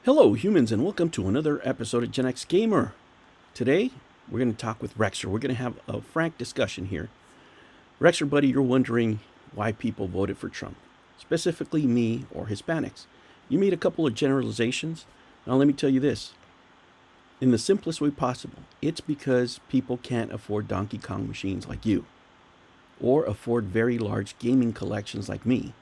Hello, humans, and welcome to another episode of Gen X Gamer. Today, we're going to talk with Rexer. We're going to have a frank discussion here. Rexer, buddy, you're wondering why people voted for Trump, specifically me or Hispanics. You made a couple of generalizations. Now, let me tell you this in the simplest way possible, it's because people can't afford Donkey Kong machines like you, or afford very large gaming collections like me.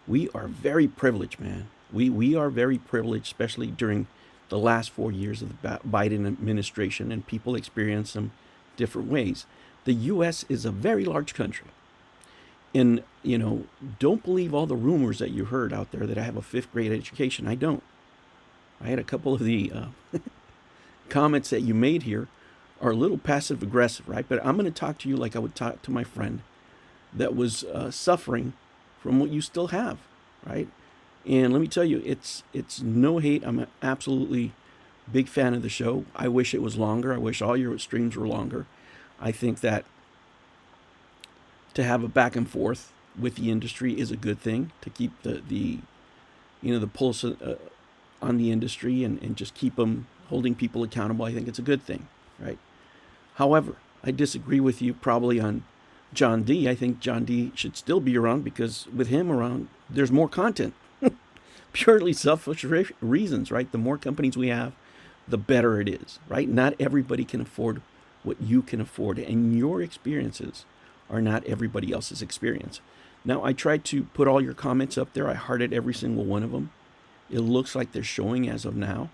We are very privileged, man. We are very privileged, especially during the last 4 years of the Biden administration, and people experience them different ways. The U.S. is a very large country. And, don't believe all the rumors that you heard out there that I have a fifth grade education. I don't. I had a couple of the comments that you made here are a little passive aggressive, right? But I'm going to talk to you like I would talk to my friend that was suffering from what you still have, right? And let me tell you, it's no hate. I'm an absolutely big fan of the show. I wish it was longer. I wish all your streams were longer. I think that to have a back and forth with the industry is a good thing to keep the pulse on the industry and just keep them holding people accountable. I think it's a good thing, right? However, I disagree with you probably on John D. I think John D should still be around because with him around, there's more content. Purely selfish reasons, right? The more companies we have, the better it is, right? Not everybody can afford what you can afford, and your experiences are not everybody else's experience. Now, I tried to put all your comments up there. I hearted every single one of them. It looks like they're showing as of now,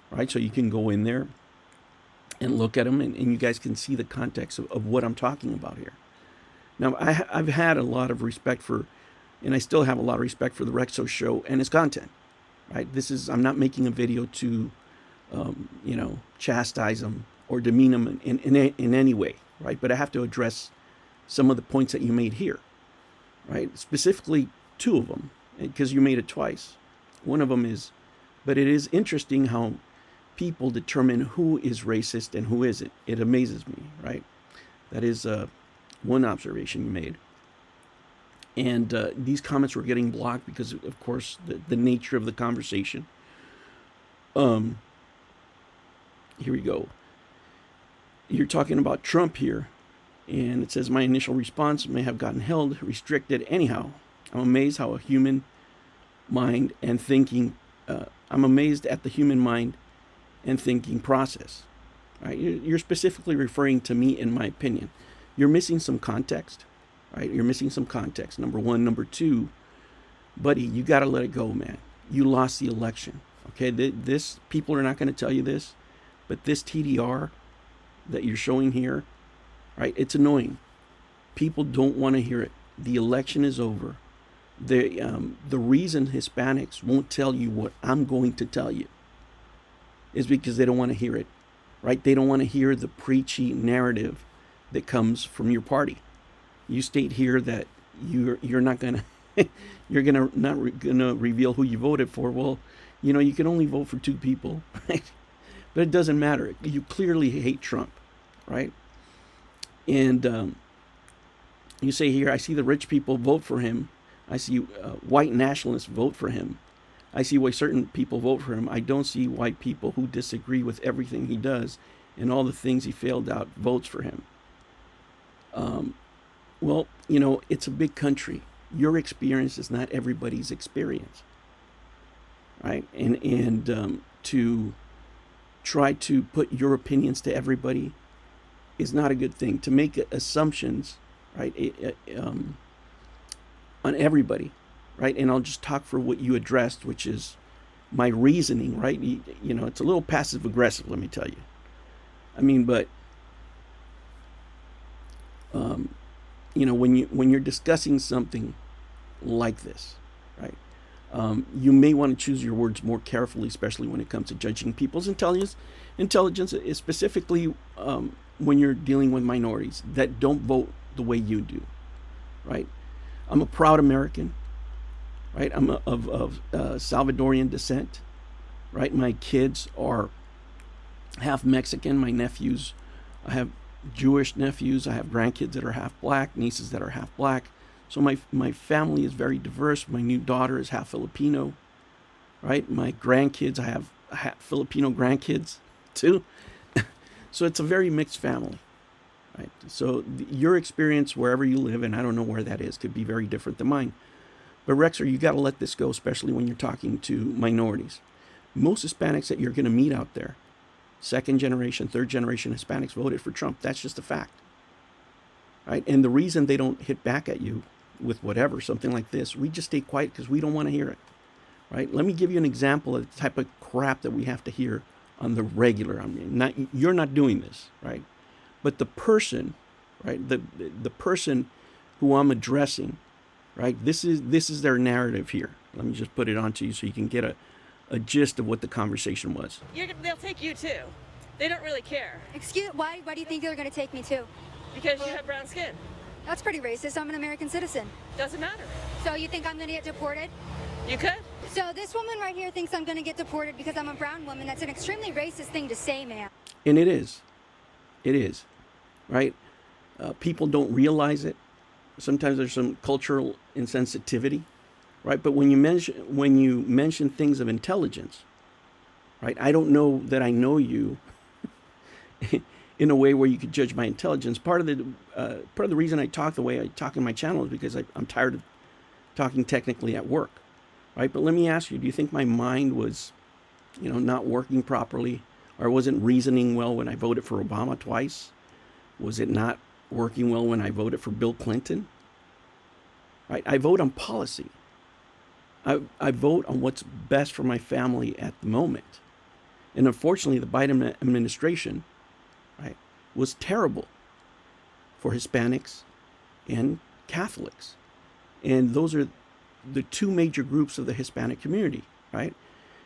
right? So you can go in there and look at them, and you guys can see the context of what I'm talking about here. Now, I've had a lot of respect for, and I still have a lot of respect for the Rexo show and its content, right? I'm not making a video to, chastise them or demean them in any way, right? But I have to address some of the points that you made here, right? Specifically, two of them, because you made it twice. One of them is, but it is interesting how people determine who is racist and who isn't. It amazes me, right? That is one observation you made. And these comments were getting blocked because, of course, the nature of the conversation. Here we go. You're talking about Trump here, and it says, my initial response may have gotten held, restricted. Anyhow, I'm amazed how a human mind and thinking, I'm amazed at the human mind and thinking process. Right? You're specifically referring to me, in my opinion. You're missing some context. Right? You're missing some context, number one. Number two, buddy, you got to let it go, man. You lost the election. Okay, this people are not going to tell you this, but this TDR that you're showing here, right? It's annoying. People don't want to hear it. The election is over. The reason Hispanics won't tell you what I'm going to tell you is because they don't want to hear it, right? They don't want to hear the preachy narrative that comes from your party. You state here that you're not gonna gonna reveal who you voted for. Well, you can only vote for two people, right? But it doesn't matter. You clearly hate Trump, right? And you say here, I see the rich people vote for him. I see white nationalists vote for him. I see why certain people vote for him. I don't see white people who disagree with everything he does and all the things he failed out votes for him. Well, it's a big country. Your experience is not everybody's experience, right? And to try to put your opinions to everybody is not a good thing. To make assumptions, right, on everybody, right? And I'll just talk for what you addressed, which is my reasoning, right? It's a little passive aggressive, let me tell you. I mean, but when you're discussing something like this, right? You may want to choose your words more carefully, especially when it comes to judging people's intelligence, specifically when you're dealing with minorities that don't vote the way you do, right? I'm a proud American, right? I'm of Salvadorian descent, right? My kids are half Mexican. My nephews, I have Jewish nephews. I have grandkids that are half black, nieces that are half black. So my family is very diverse. My new daughter is half Filipino, right? My grandkids, I have Filipino grandkids too. So it's a very mixed family, right? So your experience wherever you live, and I don't know where that is, could be very different than mine. But Rexer, you got to let this go, especially when you're talking to minorities. Most Hispanics that you're going to meet out there, second generation, third generation Hispanics, voted for Trump. That's just a fact, right? And the reason they don't hit back at you with whatever, something like this, we just stay quiet because we don't want to hear it, right? Let me give you an example of the type of crap that we have to hear on the regular. I mean, you're not doing this, right? But the person, right, the person who I'm addressing, right, this is their narrative here. Let me just put it onto you so you can get a gist of what the conversation was. They'll take you too. They don't really care. Why do you think they're going to take me too? Because you have brown skin. That's pretty racist. I'm an American citizen. Doesn't matter. So you think I'm going to get deported? You could. So this woman right here thinks I'm going to get deported because I'm a brown woman. That's an extremely racist thing to say, ma'am. And it is. It is, right? People don't realize it. Sometimes there's some cultural insensitivity, right? But when you mention things of intelligence, right? I don't know that I know you in a way where you could judge my intelligence. Part of the reason I talk the way I talk in my channel is because I'm tired of talking technically at work, right? But let me ask you: do you think my mind was, not working properly, or wasn't reasoning well when I voted for Obama twice? Was it not working well when I voted for Bill Clinton? Right? I vote on policy. I vote on what's best for my family at the moment. And unfortunately, the Biden administration, right, was terrible for Hispanics and Catholics. And those are the two major groups of the Hispanic community, right?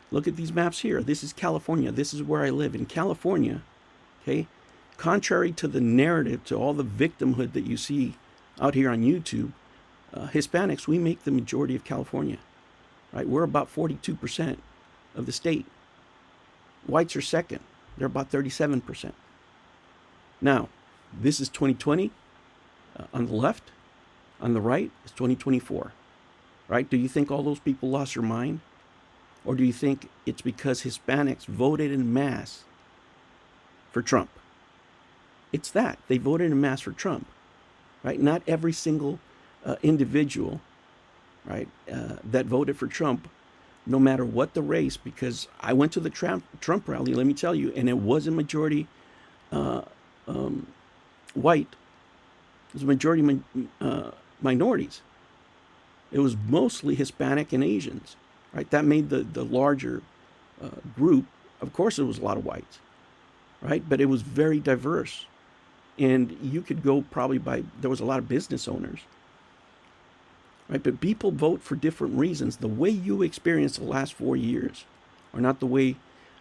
Look at these maps here. This is California. This is where I live. In California, okay, contrary to the narrative, to all the victimhood that you see out here on YouTube, Hispanics, we make the majority of California, right? We're about 42% of the state. Whites are second. They're about 37%. Now, this is 2020 on the left. On the right is 2024, right? Do you think all those people lost their mind? Or do you think it's because Hispanics voted en masse for Trump? It's that. They voted en masse for Trump, right? Not every single individual, right, that voted for Trump, no matter what the race, because I went to the Trump rally, let me tell you, and it was a majority white. It was a majority minorities. It was mostly Hispanic and Asians, right? That made the larger group. Of course, there was a lot of whites, right? But it was very diverse. And you could go there was a lot of business owners, right? But people vote for different reasons. The way you experience the last 4 years are not the way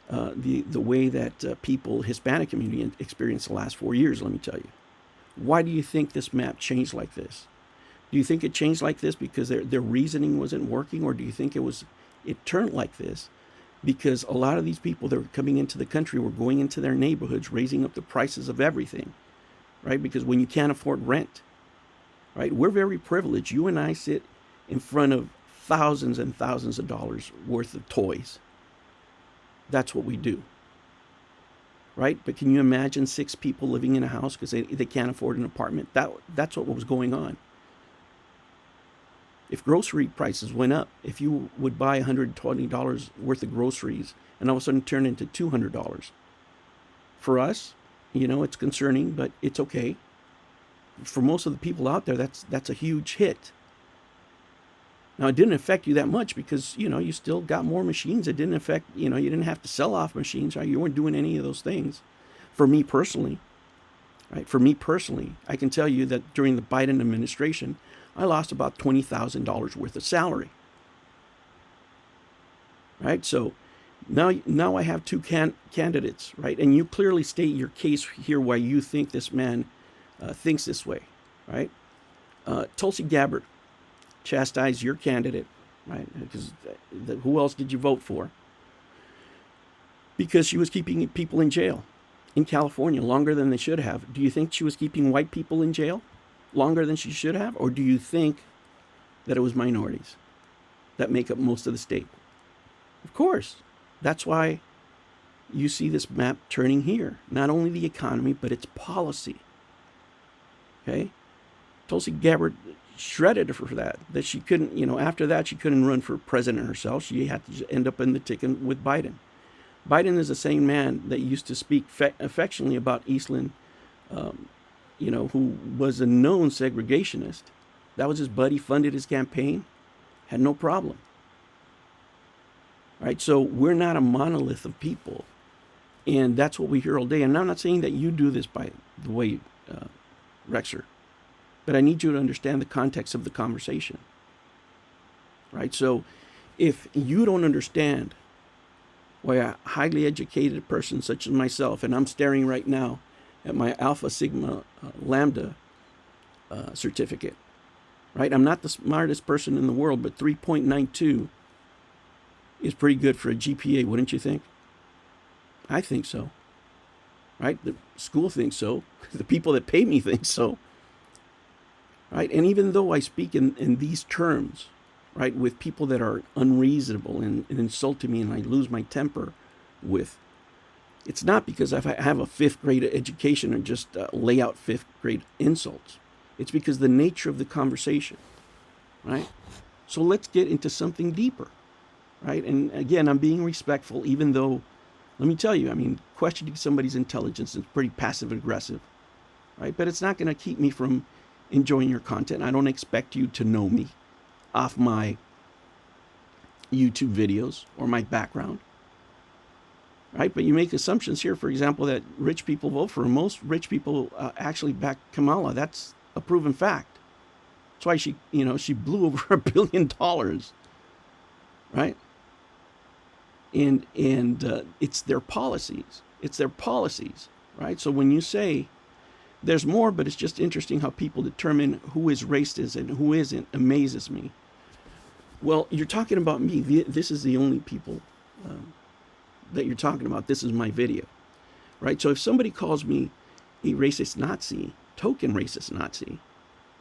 the way that people, Hispanic community, experienced the last 4 years, let me tell you. Why do you think this map changed like this? Do you think it changed like this because their reasoning wasn't working? Or do you think it turned like this because a lot of these people that were coming into the country were going into their neighborhoods, raising up the prices of everything, right? Because when you can't afford rent, right? We're very privileged. You and I sit in front of thousands and thousands of dollars worth of toys. That's what we do, right? But can you imagine 6 people living in a house because they can't afford an apartment? That's what was going on. If grocery prices went up, if you would buy $120 worth of groceries and all of a sudden turn into $200, for us, it's concerning, but it's okay. For most of the people out there, that's a huge hit. Now, it didn't affect you that much because, you still got more machines. It didn't affect, you didn't have to sell off machines, right? You weren't doing any of those things. For me personally, right? For me personally, I can tell you that during the Biden administration, I lost about $20,000 worth of salary, right? So now I have 2 candidates, right? And you clearly state your case here why you think this man thinks this way, right? Tulsi Gabbard chastised your candidate, right? Because who else did you vote for? Because she was keeping people in jail in California longer than they should have. Do you think she was keeping white people in jail longer than she should have? Or do you think that it was minorities that make up most of the state? Of course. That's why you see this map turning here. Not only the economy, but its policy. Okay? Tulsi Gabbard shredded her for that. That she couldn't, after that, she couldn't run for president herself. She had to end up in the ticket with Biden. Biden is the same man that used to speak affectionately about Eastland, who was a known segregationist. That was his buddy, funded his campaign, had no problem. Right? So we're not a monolith of people. And that's what we hear all day. And I'm not saying that you do this by the way, Rexer, but I need you to understand the context of the conversation. Right? So if you don't understand why a highly educated person such as myself, and I'm staring right now at my Alpha Sigma Lambda certificate, right? I'm not the smartest person in the world, but 3.92 is pretty good for a GPA, wouldn't you think? I think so, right? The school thinks so. The people that pay me think so, right? And even though I speak in these terms, right, with people that are unreasonable and insulting me and I lose my temper with, it's not because I have a fifth grade education and just lay out fifth grade insults. It's because the nature of the conversation, right? So let's get into something deeper, right? And again, I'm being respectful, even though, let me tell you, questioning somebody's intelligence is pretty passive aggressive, right? But it's not going to keep me from enjoying your content. I don't expect you to know me off my YouTube videos or my background, right? But you make assumptions here, for example, that rich people vote for him. Most rich people actually back Kamala. That's a proven fact. That's why she blew over $1 billion, right? And it's their policies. It's their policies, right? So when you say there's more, but it's just interesting how people determine who is racist and who isn't, amazes me. Well, you're talking about me. This is the only people that you're talking about. This is my video, right? So if somebody calls me a racist Nazi, token racist Nazi,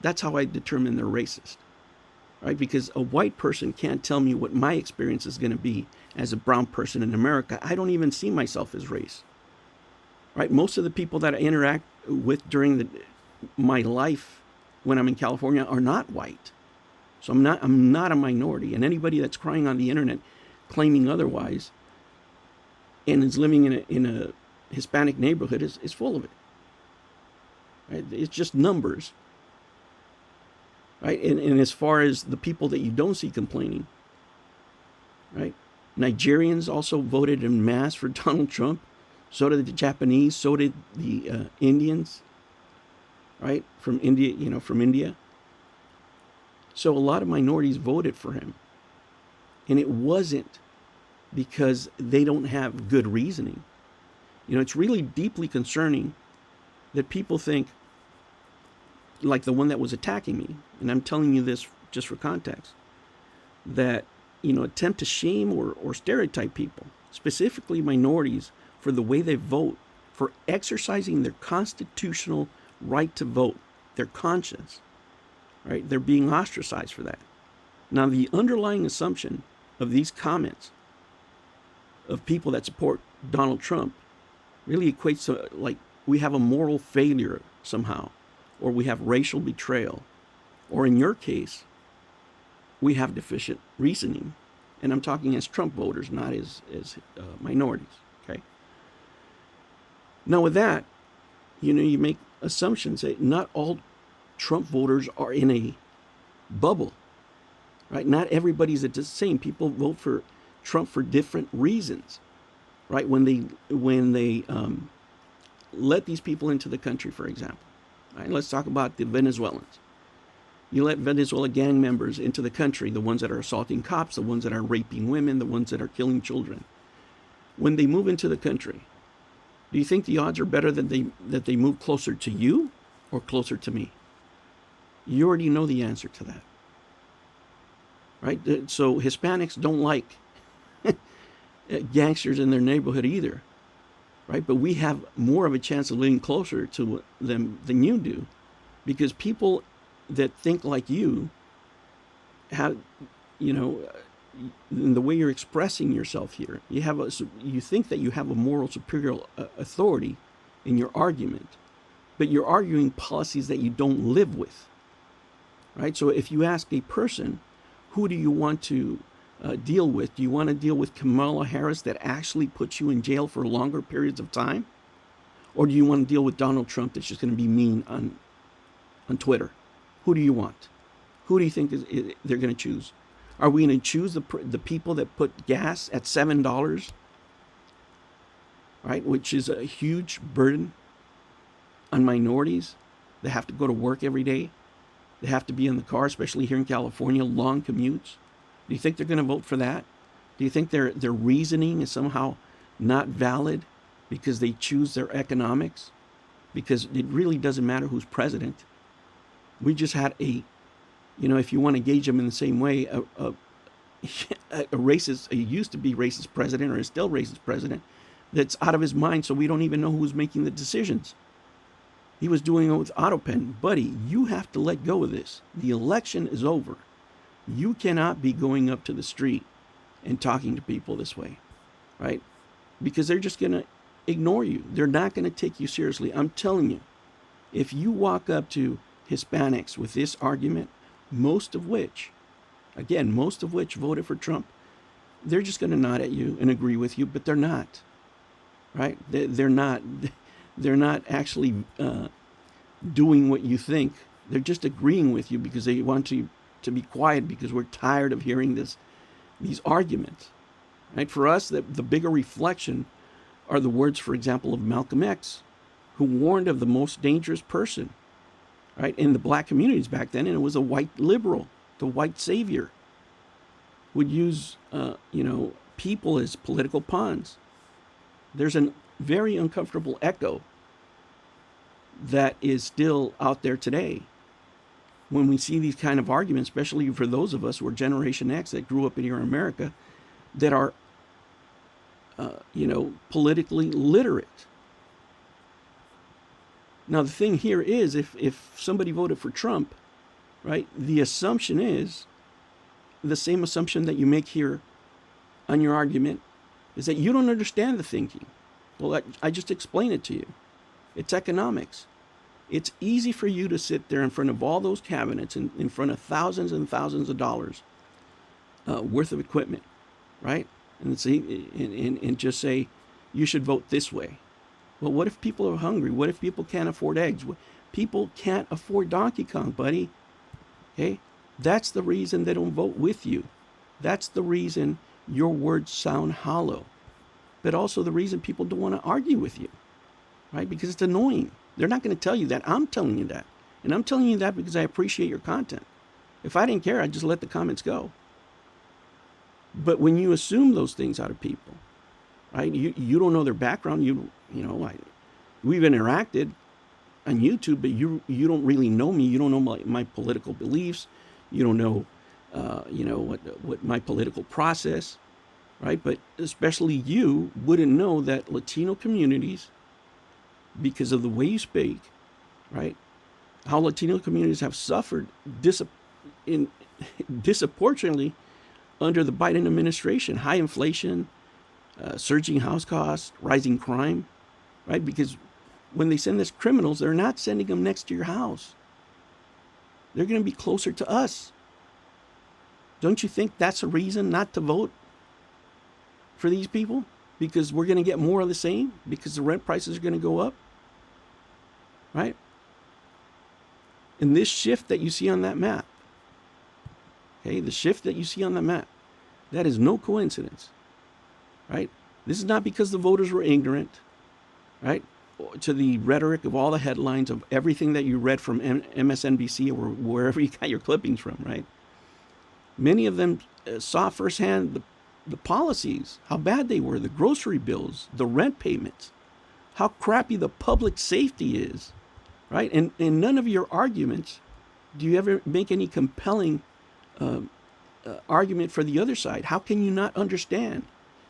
that's how I determine they're racist, right? Because a white person can't tell me what my experience is going to be as a brown person in America. I don't even see myself as race, right? Most of the people that I interact with during my life when I'm in California are not white. So I'm not a minority. And anybody that's crying on the internet claiming otherwise and is living in a Hispanic neighborhood is full of it. Right? It's just numbers. Right? And as far as the people that you don't see complaining, right? Nigerians also voted en masse for Donald Trump. So did the Japanese. So did the Indians, right? From India. So a lot of minorities voted for him. And it wasn't because they don't have good reasoning. It's really deeply concerning that people think, like the one that was attacking me, and I'm telling you this just for context, that, attempt to shame or stereotype people, specifically minorities, for the way they vote, for exercising their constitutional right to vote, their conscience, right? They're being ostracized for that. Now, the underlying assumption of these comments of people that support Donald Trump really equates to like we have a moral failure somehow, or we have racial betrayal, or in your case, we have deficient reasoning. And I'm talking as Trump voters, not as minorities, okay? Now with that, you make assumptions that not all Trump voters are in a bubble, right? Not everybody's the same. People vote for Trump for different reasons, right? When they let these people into the country, for example, right? Let's talk about the Venezuelans. You let Venezuela gang members into the country, the ones that are assaulting cops, the ones that are raping women, the ones that are killing children. When they move into the country, do you think the odds are better that they move closer to you or closer to me? You already know the answer to that, right? So Hispanics don't like gangsters in their neighborhood either, right? But we have more of a chance of living closer to them than you do, because people that think like you have, in the way you're expressing yourself here. You think that you have a moral superior authority in your argument, but you're arguing policies that you don't live with, right? So if you ask a person, who do you want to deal with? Do you want to deal with Kamala Harris that actually puts you in jail for longer periods of time? Or do you want to deal with Donald Trump that's just going to be mean on Twitter? Who do you want? Who do you think they're going to choose? Are we going to choose the people that put gas at $7, right, which is a huge burden on minorities that have to go to work every day? They have to be in the car, especially here in California, long commutes. Do you think they're going to vote for that? Do you think their reasoning is somehow not valid because they choose their economics? Because it really doesn't matter who's president. We just had if you want to gauge them in the same way, a racist, a used to be racist president, or is still racist president, that's out of his mind, so we don't even know who's making the decisions. He was doing it with AutoPen. Buddy, you have to let go of this. The election is over. You cannot be going up to the street and talking to people this way, right? Because they're just going to ignore you. They're not going to take you seriously. I'm telling you, if you walk up to Hispanics with this argument, most of which voted for Trump, they're just going to nod at you and agree with you, but they're not, right? They're not actually doing what you think. They're just agreeing with you because they want to be quiet, because we're tired of hearing these arguments, right? For us, the bigger reflection are the words, for example, of Malcolm X, who warned of the most dangerous person, right, in the black communities back then, and it was a white liberal, the white savior, would use people as political pawns. There's a very uncomfortable echo that is still out there today when we see these kind of arguments, especially for those of us who are Generation X that grew up here in America, that are politically literate. Now, the thing here is, if somebody voted for Trump, right, the assumption is the same assumption that you make here on your argument, is that you don't understand the thinking. Well, I just explained it to you. It's economics. It's easy for you to sit there in front of all those cabinets, in front of thousands and thousands of dollars worth of equipment, right? And just say, you should vote this way. Well, what if people are hungry? What if people can't afford eggs? People can't afford Donkey Kong, buddy. Okay? That's the reason they don't vote with you. That's the reason your words sound hollow. But also the reason people don't want to argue with you, right? Because it's annoying. They're not going to tell you that. I'm telling you that. And I'm telling you that because I appreciate your content. If I didn't care, I'd just let the comments go. But when you assume those things out of people, right? You don't know their background. We've interacted on YouTube, but you don't really know me. You don't know my political beliefs. You don't know, what my political process, right? But especially you wouldn't know that Latino communities, because of the way you speak, right? How Latino communities have suffered disproportionately under the Biden administration. High inflation, surging house costs, rising crime, right? Because when they send us criminals, they're not sending them next to your house. They're going to be closer to us. Don't you think that's a reason not to vote for these people? Because we're going to get more of the same? Because the rent prices are going to go up? Right? And this shift that you see on that map, okay, the shift that you see on the map, that is no coincidence, right? This is not because the voters were ignorant, right, to the rhetoric of all the headlines of everything that you read from MSNBC or wherever you got your clippings from, right? Many of them saw firsthand the policies, how bad they were, the grocery bills, the rent payments, how crappy the public safety is, right? And in none of your arguments do you ever make any compelling argument for the other side. How can you not understand?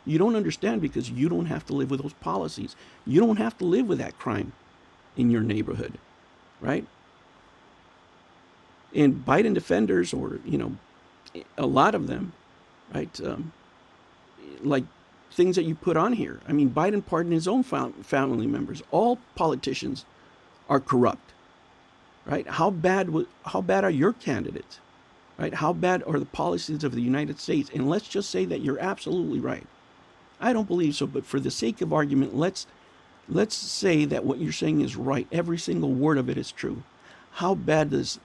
You don't understand because you don't have to live with those policies. You don't have to live with that crime in your neighborhood, right? And Biden defenders, or, a lot of them, right? Like things that you put on here. I mean, Biden pardoned his own family members. All politicians are corrupt, right? How bad are your candidates, right? How bad are the policies of the United States? And let's just say that you're absolutely right. I don't believe so, but for the sake of argument, let's say that what you're saying is right. Every single word of it is true. How bad does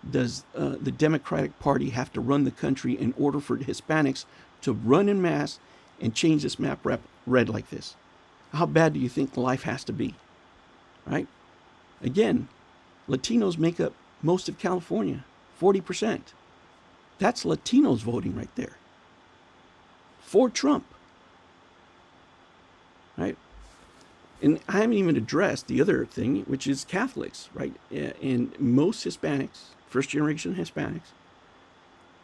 the Democratic Party have to run the country in order for Hispanics to run en masse and change this map red like this? How bad do you think life has to be, right? Again, Latinos make up most of California, 40%. That's Latinos voting right there for Trump, right? And I haven't even addressed the other thing, which is Catholics, right? And most Hispanics, first-generation Hispanics,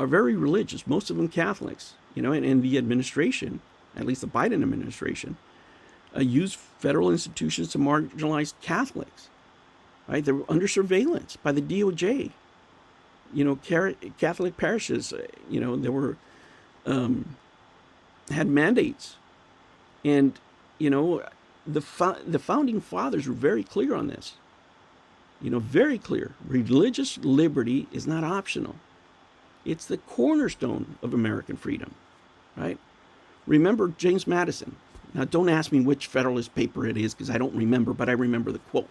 are very religious. Most of them Catholics, and the administration, at least the Biden administration, use federal institutions to marginalize Catholics, right? They were under surveillance by the DOJ. Catholic parishes, they were had mandates, and the founding fathers were very clear on this. Very clear. Religious liberty is not optional. It's the cornerstone of American freedom, right? Remember James Madison. Now, don't ask me which Federalist paper it is because I don't remember, but I remember the quote.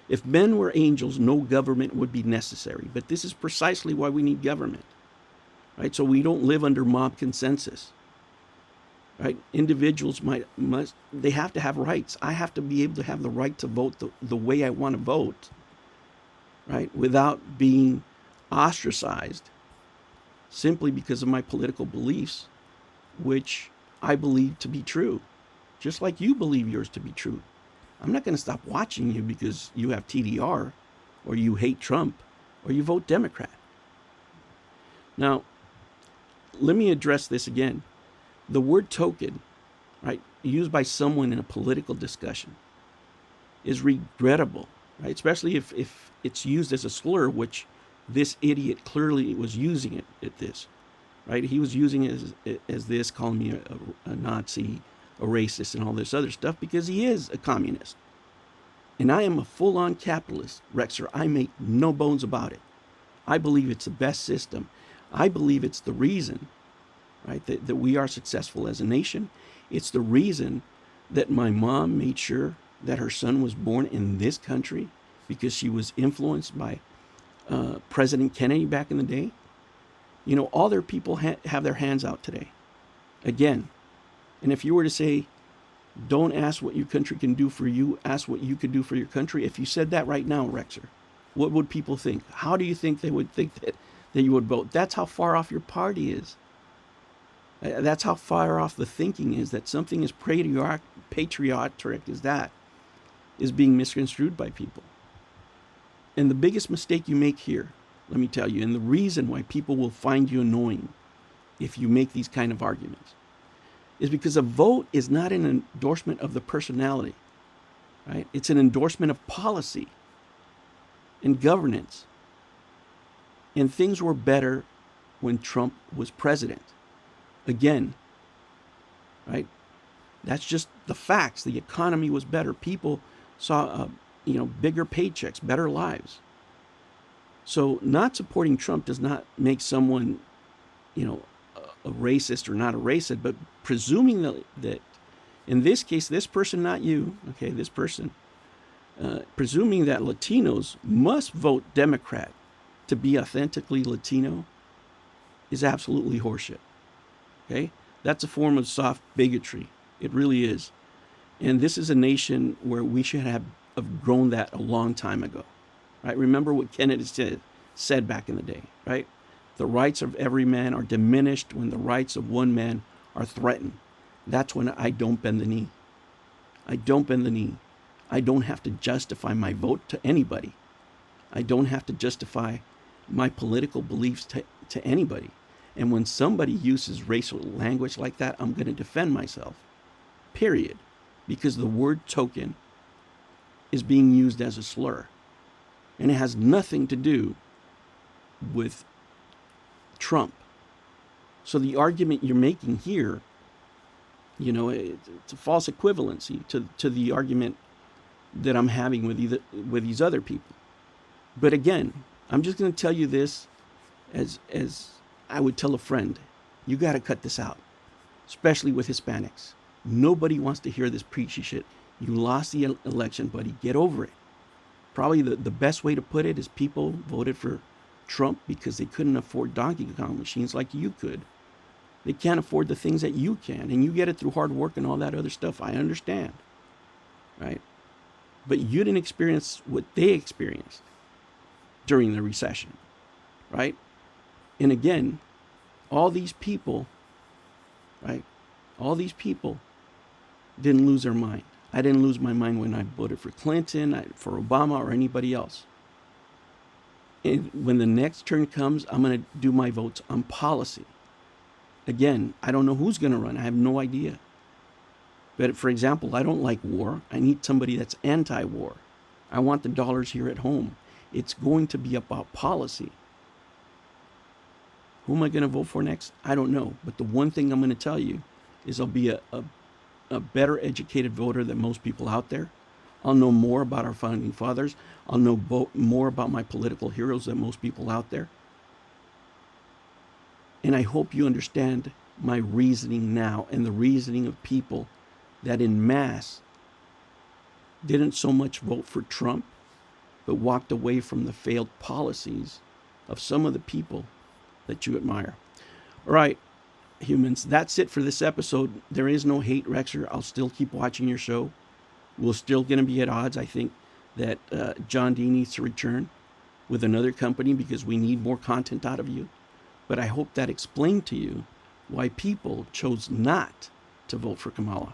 If men were angels, no government would be necessary. But this is precisely why we need government, right? So we don't live under mob consensus, right? Individuals they have to have rights. I have to be able to have the right to vote the way I want to vote, right? Without being ostracized simply because of my political beliefs, which I believe to be true, just like you believe yours to be true. I'm not going to stop watching you because you have TDR or you hate Trump or you vote Democrat. Now, let me address this again. The word token, right, used by someone in a political discussion is regrettable, right? Especially if it's used as a slur, which this idiot clearly was using it at this, right? He was using it as this, calling me a Nazi, a racist, and all this other stuff because he is a communist. And I am a full-on capitalist, Rexer. I make no bones about it. I believe it's the best system. I believe it's the reason, right, that we are successful as a nation. It's the reason that my mom made sure that her son was born in this country because she was influenced by President Kennedy back in the day. All their people have their hands out today. Again, and if you were to say, don't ask what your country can do for you, ask what you could do for your country. If you said that right now, Rexer, what would people think? How do you think they would think that you would vote? That's how far off your party is. That's how far off the thinking is that something as patriotic as that is being misconstrued by people. And the biggest mistake you make here, let me tell you, and the reason why people will find you annoying if you make these kind of arguments, is because a vote is not an endorsement of the personality, right? It's an endorsement of policy and governance. And things were better when Trump was president. Again, right? That's just the facts. The economy was better. People saw, bigger paychecks, better lives. So not supporting Trump does not make someone, a racist or not a racist, but presuming that in this case, this person, not you, okay, this person, presuming that Latinos must vote Democrat to be authentically Latino is absolutely horseshit. Okay? That's a form of soft bigotry. It really is. And this is a nation where we should have grown that a long time ago. Right? Remember what Kennedy said back in the day, right? The rights of every man are diminished when the rights of one man are threatened. That's when I don't bend the knee. I don't bend the knee. I don't have to justify my vote to anybody. I don't have to justify my political beliefs to anybody. And when somebody uses racial language like that, I'm going to defend myself. Period. Because the word token is being used as a slur. And it has nothing to do with Trump. So the argument you're making here, it's a false equivalency to the argument that I'm having with these other people. But again, I'm just going to tell you this as I would tell a friend. You got to cut this out, especially with Hispanics. Nobody wants to hear this preachy shit. You lost the election, buddy. Get over it. Probably the best way to put it is people voted for Trump because they couldn't afford Donkey Kong machines like you could. They can't afford the things that you can, and you get it through hard work and all that other stuff. I understand, right? But you didn't experience what they experienced during the recession, right? And again, all these people, right? All these people didn't lose their mind. I didn't lose my mind when I voted for Clinton, for Obama, or anybody else. And when the next turn comes, I'm going to do my votes on policy. Again, I don't know who's going to run. I have no idea. But for example, I don't like war. I need somebody that's anti-war. I want the dollars here at home. It's going to be about policy. Who am I going to vote for next? I don't know. But the one thing I'm going to tell you is I'll be a better educated voter than most people out there. I'll know more about our founding fathers. I'll know more about my political heroes than most people out there. And I hope you understand my reasoning now and the reasoning of people that en masse didn't so much vote for Trump, but walked away from the failed policies of some of the people that you admire. All right, humans, that's it for this episode. There is no hate, Rexer. I'll still keep watching your show. We're still going to be at odds. I think that John D needs to return with another company because we need more content out of you. But I hope that explained to you why people chose not to vote for Kamala.